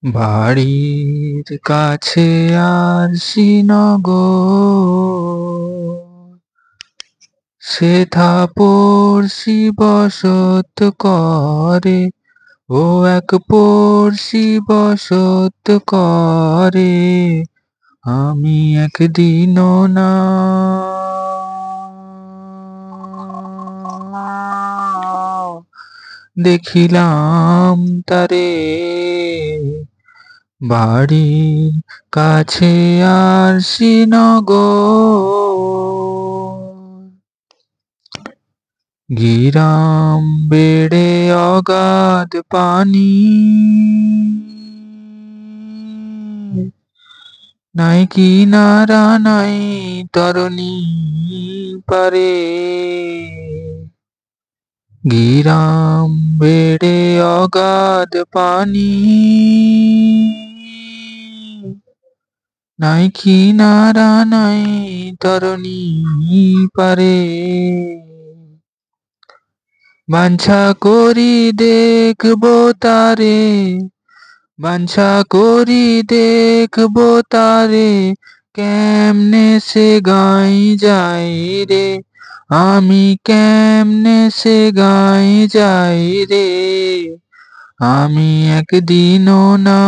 বাড়ির কাছে আর শ্রীনগর, সেথা পড়শি বসত করে। ও এক পড়শি বসত করে, আমি একদিনও না। দেখিলাম তারে বাড়ির কাছে আর শ্রীনগর, গিরাম বেড়ে অগাধ পানি, নাই কিনারা নাই তরণী পারে। গিরাম বেড়ে অগাধ পানি, নাই কিনারা নাই তরণী পারে। বাঞ্ছা করি দেখবো তারে, বাঞ্ছা করি দেখবো তারে, কেমনে সে গাই যাই রে। আমি কেমনে সে গাই যাই রে, আমি একদিনও না।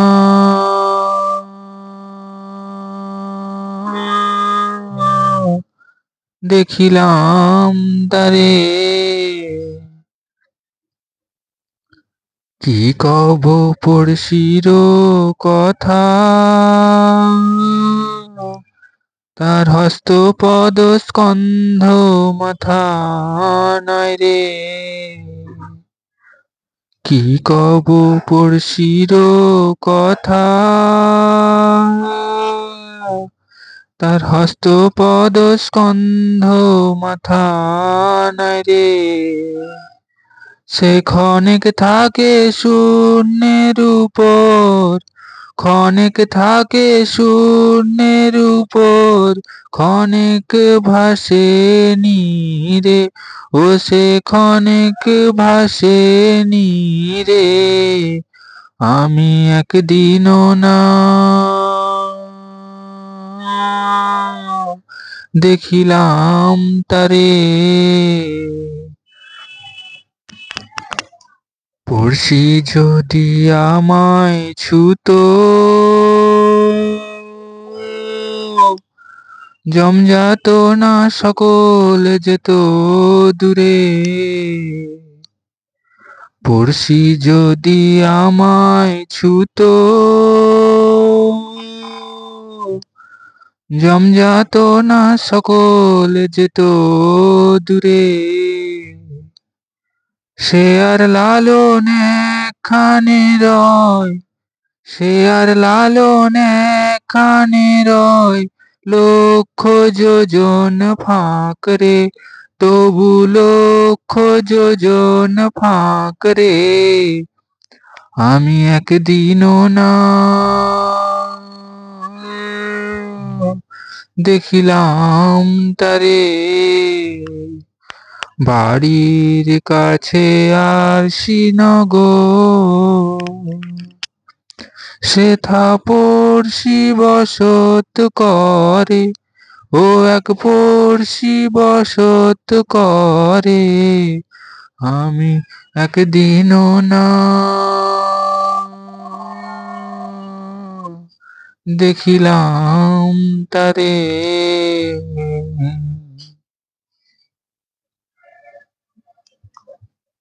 দেখিলাম তারে, কি কব পড়শির কথা, তার হস্ত পদ স্কন্ধ মাথা নাই রে। কি কব পড়শির কথা, তার হস্ত পদ স্কন্ধ মাথা নাই রে। সে ক্ষণেক থাকে শূন্যের উপর, ক্ষণেক থাকে শূন্যের উপর, ক্ষণেক ভাসে নীরে। ও সে ক্ষণেক ভাসে নীরে, আমি একদিনও না। দেখিলাম তারে, পড়শি যদি আমায় ছুতো, জমজাত না সকল যেত দূরে। পড়শি যদি আমায় ছুতো, জমজাত না সকল যেত দূরে। সে আর লালন একখানে রয়, সে আর লালন একখানে রয়, লক্ষ যোজন ফাঁক রে। তবু লক্ষ যোজন ফাঁক রে, আমি একদিনও না। দেখিলাম তারে বাড়ির কাছে আর শ্রীনগর, সেথা পড়শি বসত করে। ও এক পড়শি বসত করে, আমি একদিনও না। দেখিলাম তারে।